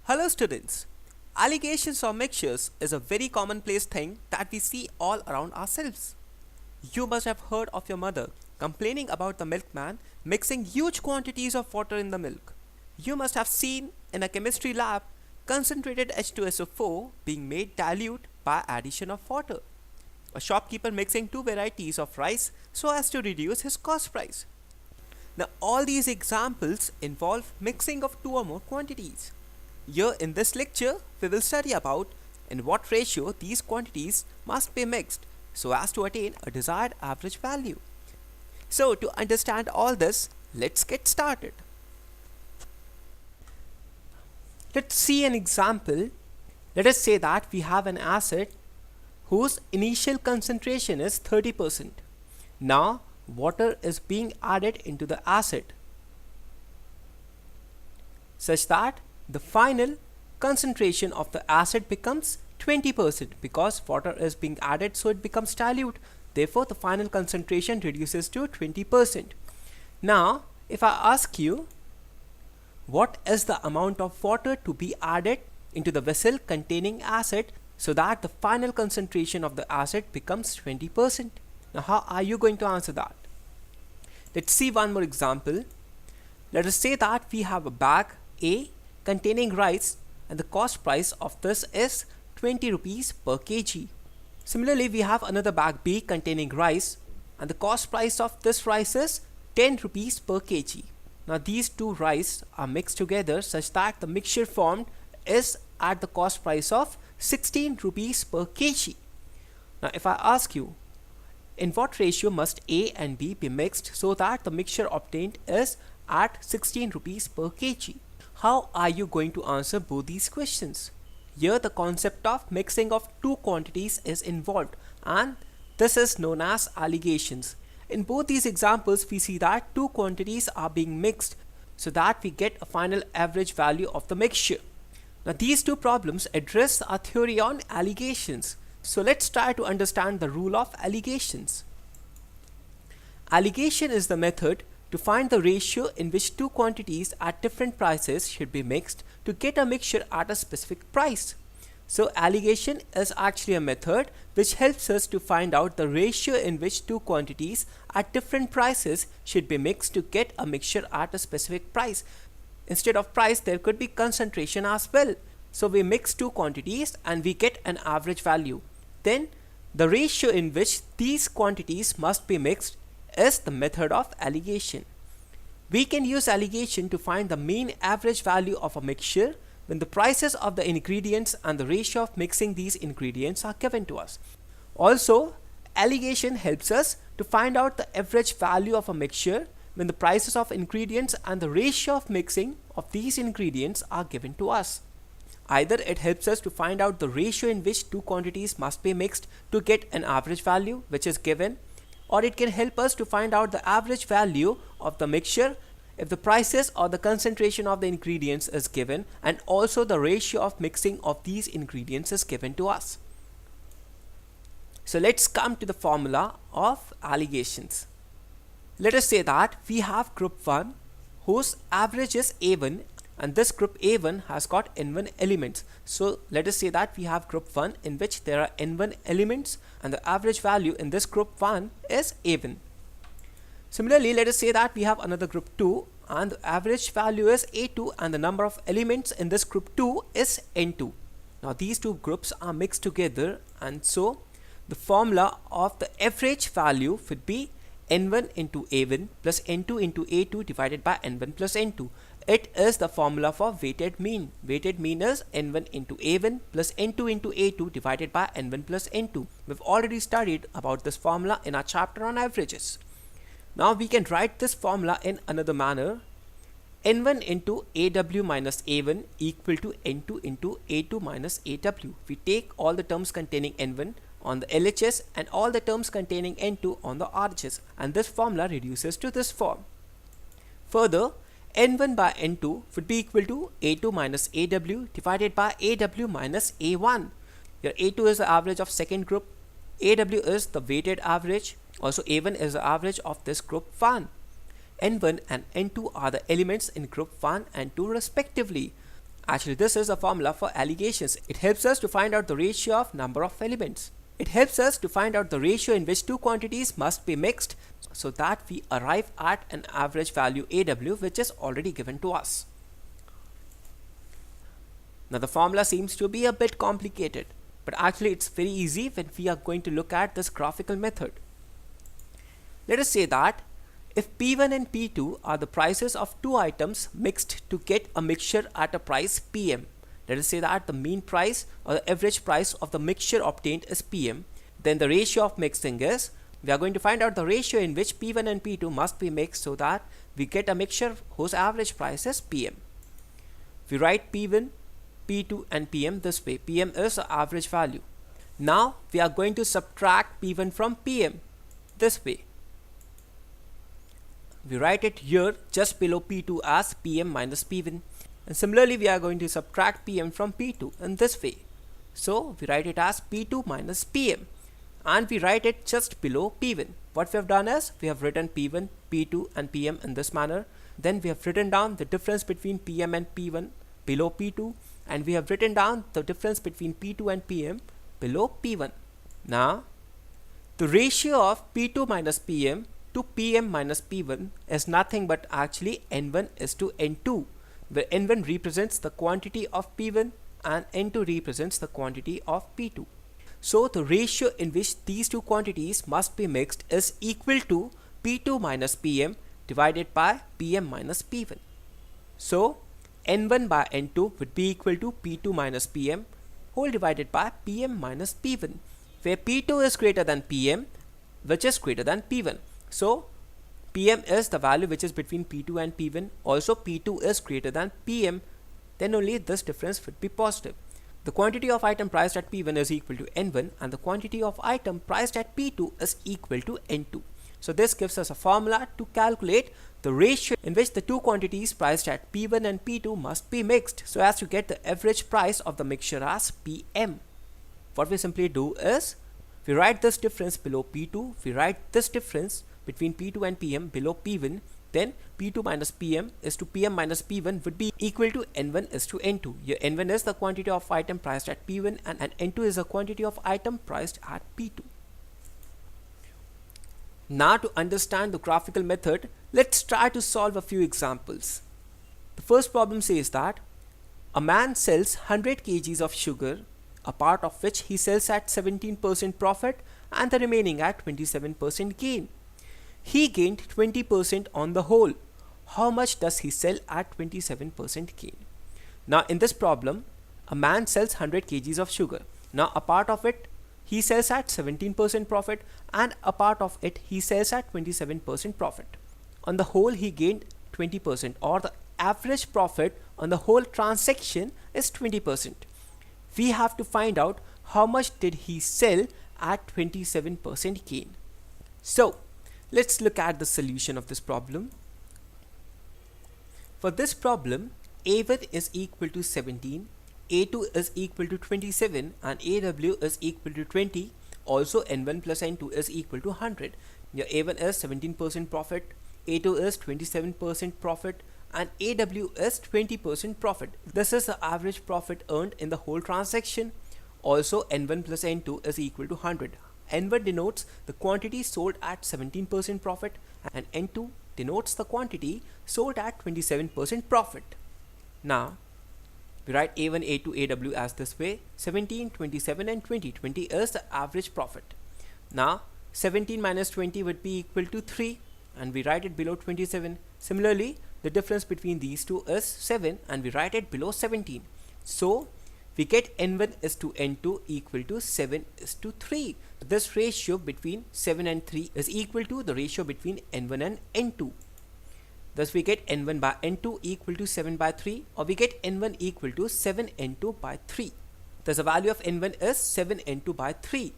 Hello students. Allegations or mixtures is a very commonplace thing that we see all around ourselves. You must have heard of your mother complaining about the milkman mixing huge quantities of water in the milk. You must have seen in a chemistry lab concentrated H2SO4 being made dilute by addition of water. A shopkeeper mixing two varieties of rice so as to reduce his cost price. Now all these examples involve mixing of two or more quantities. Here in this lecture, we will study about in what ratio these quantities must be mixed so as to attain a desired average value. So to understand all this, let's get started. Let's see an example. Let us say that we have an acid whose initial concentration is 30%. Now water is being added into the acid such that the final concentration of the acid becomes 20% because water is being added, so it becomes dilute. Therefore, the final concentration reduces to 20%. Now, if I ask you what is the amount of water to be added into the vessel containing acid so that the final concentration of the acid becomes 20%. Now, how are you going to answer that? Let's see one more example. Let us say that we have a bag A containing rice and the cost price of this is 20 rupees per kg. Similarly, we have another bag B containing rice and the cost price of this rice is 10 rupees per kg. Now these two rice are mixed together such that the mixture formed is at the cost price of 16 rupees per kg. Now if I ask you, in what ratio must A and B be mixed so that the mixture obtained is at 16 rupees per kg? How are you going to answer both these questions? Here the concept of mixing of two quantities is involved and this is known as allegations. In both these examples we see that two quantities are being mixed so that we get a final average value of the mixture. Now these two problems address our theory on allegations. So let's try to understand the rule of allegations. Allegation is the method to find the ratio in which two quantities at different prices should be mixed to get a mixture at a specific price. So allegation is actually a method which helps us to find out the ratio in which two quantities at different prices should be mixed to get a mixture at a specific price. Instead of price, there could be concentration as well. So we mix two quantities and we get an average value. Then the ratio in which these quantities must be mixed is the method of allegation. We can use allegation to find the mean average value of a mixture when the prices of the ingredients and the ratio of mixing these ingredients are given to us. Also, allegation helps us to find out the average value of a mixture when the prices of ingredients and the ratio of mixing of these ingredients are given to us. Either it helps us to find out the ratio in which two quantities must be mixed to get an average value which is given, or it can help us to find out the average value of the mixture if the prices or the concentration of the ingredients is given and also the ratio of mixing of these ingredients is given to us. So let's come to the formula of allegations. Let us say that we have group 1 whose average is A1 and this group A1 has got N1 elements. So let us say that we have group 1 in which there are N1 elements and the average value in this group 1 is A1. Similarly, let us say that we have another group 2 and the average value is A2 and the number of elements in this group 2 is N2. Now these two groups are mixed together and so the formula of the average value would be N1 into A1 plus N2 into A2 divided by N1 plus N2. It is the formula for weighted mean. Weighted mean is N1 into A1 plus N2 into A2 divided by N1 plus N2. We've already studied about this formula in our chapter on averages. Now we can write this formula in another manner. N1 into AW minus A1 equal to N2 into A2 minus AW. We take all the terms containing N1 on the LHS and all the terms containing N2 on the RHS, and this formula reduces to this form. Further, N1 by N2 would be equal to A2 minus AW divided by AW minus A1. Here A2 is the average of second group, AW is the weighted average, also A1 is the average of this group 1. N1 and N2 are the elements in group 1 and 2 respectively. Actually, this is a formula for allegations. It helps us to find out the ratio of number of elements. It helps us to find out the ratio in which two quantities must be mixed so that we arrive at an average value AW which is already given to us. Now the formula seems to be a bit complicated, but actually it's very easy when we are going to look at this graphical method. Let us say that if P1 and P2 are the prices of two items mixed to get a mixture at a price PM, let us say that the mean price or the average price of the mixture obtained is PM, then the ratio of mixing is, we are going to find out the ratio in which P1 and P2 must be mixed so that we get a mixture whose average price is PM. We write P1, P2 and PM this way. PM is the average value. Now we are going to subtract P1 from PM this way. We write it here just below P2 as PM minus P1, and similarly we are going to subtract PM from P2 in this way. So we write it as P2 minus PM, and we write it just below P1. What we have done is we have written P1, P2 and PM in this manner. Then we have written down the difference between PM and P1 below P2, and we have written down the difference between P2 and PM below P1. Now the ratio of P2 minus PM to PM minus P1 is nothing but actually N1 is to N2, where N1 represents the quantity of P1 and N2 represents the quantity of P2. So the ratio in which these two quantities must be mixed is equal to P2 minus PM divided by PM minus P1. So N1 by N2 would be equal to P2 minus PM whole divided by PM minus P1, where P2 is greater than PM, which is greater than P1. So PM is the value which is between P2 and P1. Also P2 is greater than PM, then only this difference would be positive. The quantity of item priced at P1 is equal to N1 and the quantity of item priced at P2 is equal to N2. So this gives us a formula to calculate the ratio in which the two quantities priced at P1 and P2 must be mixed so as to get the average price of the mixture as PM. What we simply do is we write this difference below P2, we write this difference between P2 and PM below P1, then P2 minus PM is to PM minus P1 would be equal to N1 is to N2. Here N1 is the quantity of item priced at P1 and N2 is the quantity of item priced at P2. Now to understand the graphical method, let's try to solve a few examples. The first problem says that a man sells 100 kgs of sugar, a part of which he sells at 17% profit and the remaining at 27% gain. He gained 20% on the whole. How much does he sell at 27% gain? Now in this problem, a man sells 100 kgs of sugar. Now a part of it he sells at 17% profit and a part of it he sells at 27% profit. On the whole he gained 20%, or the average profit on the whole transaction is 20%. We have to find out how much did he sell at 27% gain. So let's look at the solution of this problem. For this problem, A1 is equal to 17, A2 is equal to 27 and AW is equal to 20. Also N1 plus N2 is equal to 100. Your A1 is 17% profit, A2 is 27% profit and AW is 20% profit. This is the average profit earned in the whole transaction. Also N1 plus N2 is equal to 100. N1 denotes the quantity sold at 17% profit and N2 denotes the quantity sold at 27% profit. Now we write A1, A2, AW as this way: 17, 27 and 20. 20 is the average profit. Now 17 minus 20 would be equal to 3 and we write it below 27. Similarly, the difference between these two is 7 and we write it below 17. So we get N1 is to N2 equal to 7 is to 3. This ratio between 7 and 3 is equal to the ratio between N1 and N2. Thus we get N1 by N2 equal to 7 by 3, or we get N1 equal to 7 N2 by 3. Thus the value of N1 is 7 N2 by 3.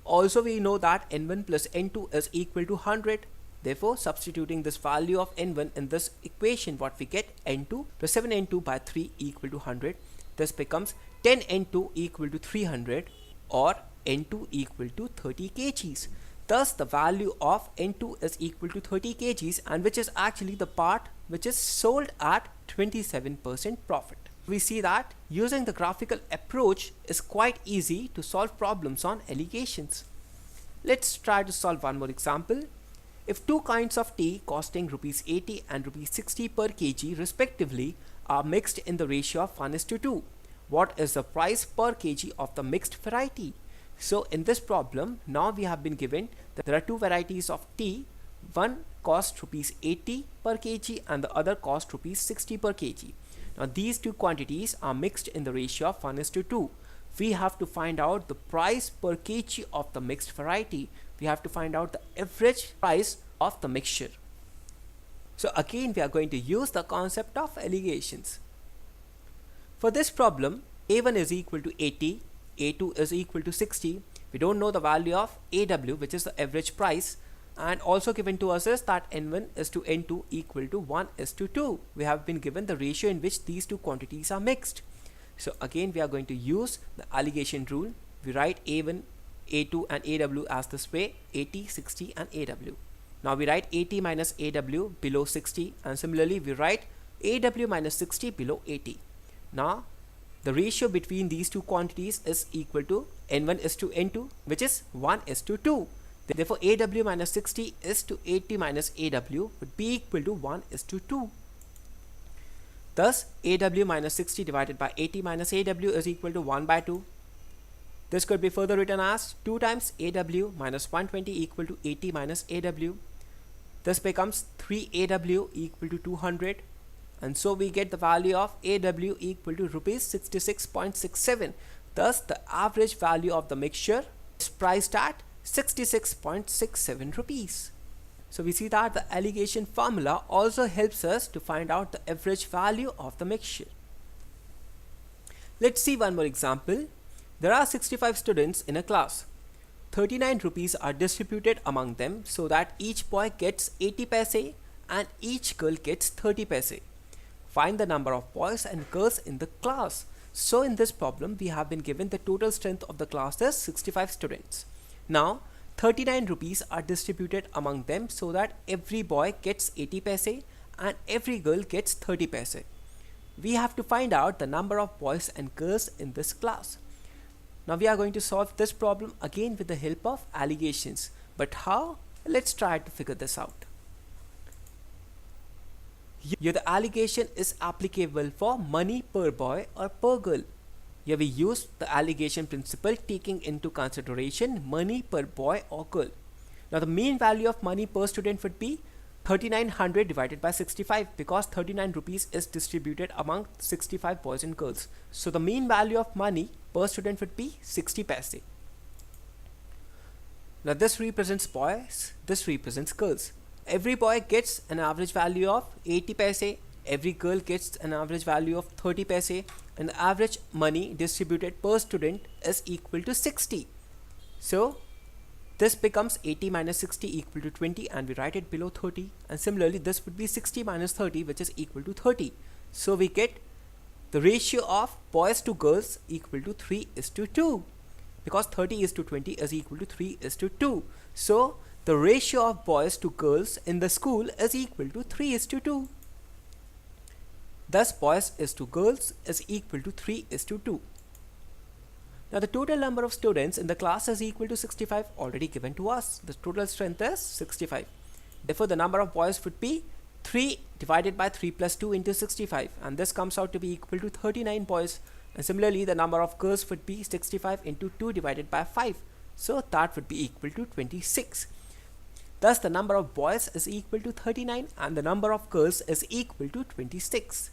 Also we know that N1 plus N2 is equal to 100. Therefore substituting this value of N1 in this equation, what we get, N2 plus 7 N2 by 3 equal to 100. This becomes 10 N2 equal to 300, or N2 equal to 30 kgs. Thus the value of N2 is equal to 30 kgs, and which is actually the part which is sold at 27% profit. We see that using the graphical approach is quite easy to solve problems on allegations. Let's try to solve one more example. If two kinds of tea costing rupees 80 and rupees 60 per kg respectively are mixed in the ratio of 1:2, what is the price per kg of the mixed variety? So in this problem, now we have been given that there are two varieties of tea. One costs rupees 80 per kg and the other costs rupees 60 per kg. Now these two quantities are mixed in the ratio of 1:2. We have to find out the price per kg of the mixed variety. We have to find out the average price of the mixture. So again we are going to use the concept of allegations. For this problem, A1 is equal to 80, A2 is equal to 60. We don't know the value of AW, which is the average price, and also given to us is that N1 is to N2 equal to 1:2. We have been given the ratio in which these two quantities are mixed. So again we are going to use the allegation rule. We write A1, A2 and AW as this way: 80, 60 and AW. Now we write 80 minus AW below 60, and similarly we write AW minus 60 below 80. Now the ratio between these two quantities is equal to N1 is to N2, which is 1:2. Therefore AW minus 60 is to 80 minus AW would be equal to 1:2. Thus AW minus 60 divided by 80 minus AW is equal to 1/2. This could be further written as 2 times AW minus 120 equal to 80 minus AW. This becomes 3 AW equal to 200, and so we get the value of AW equal to rupees 66.67. Thus the average value of the mixture is priced at 66.67 rupees. So we see that the allegation formula also helps us to find out the average value of the mixture. Let's see one more example. There are 65 students in a class. 39 rupees are distributed among them so that each boy gets 80 paise and each girl gets 30 paise. Find the number of boys and girls in the class. So in this problem we have been given the total strength of the class as 65 students. Now 39 rupees are distributed among them so that every boy gets 80 paise and every girl gets 30 paise. We have to find out the number of boys and girls in this class. Now we are going to solve this problem again with the help of allegations. But how? Let's try to figure this out. Here the allegation is applicable for money per boy or per girl. Here we use the allegation principle taking into consideration money per boy or girl. Now the mean value of money per student would be 3900 divided by 65, because 39 rupees is distributed among 65 boys and girls. So the mean value of money per student would be 60 paise. Now this represents boys, this represents girls. Every boy gets an average value of 80 paise, every girl gets an average value of 30 paise, and the average money distributed per student is equal to 60. So this becomes 80 minus 60 equal to 20, and we write it below 30, and similarly this would be 60 minus 30, which is equal to 30. So we get the ratio of boys to girls equal to 3:2, because 30:20 is equal to 3:2. So the ratio of boys to girls in the school is equal to 3:2. Thus boys is to girls is equal to 3:2. Now the total number of students in the class is equal to 65, already given to us. The total strength is 65. Therefore the number of boys would be 3 divided by 3 plus 2 into 65, and this comes out to be equal to 39 boys. And similarly the number of girls would be 65 into 2 divided by 5, so that would be equal to 26. Thus the number of boys is equal to 39 and the number of girls is equal to 26.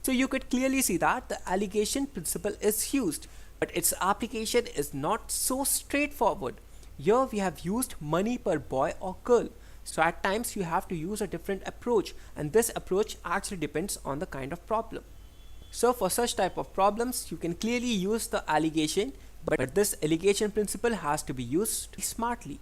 So you could clearly see that the allegation principle is used, but its application is not so straightforward. Here we have used money per boy or girl. So at times you have to use a different approach, and this approach actually depends on the kind of problem. So for such type of problems you can clearly use the allegation, but this allegation principle has to be used smartly.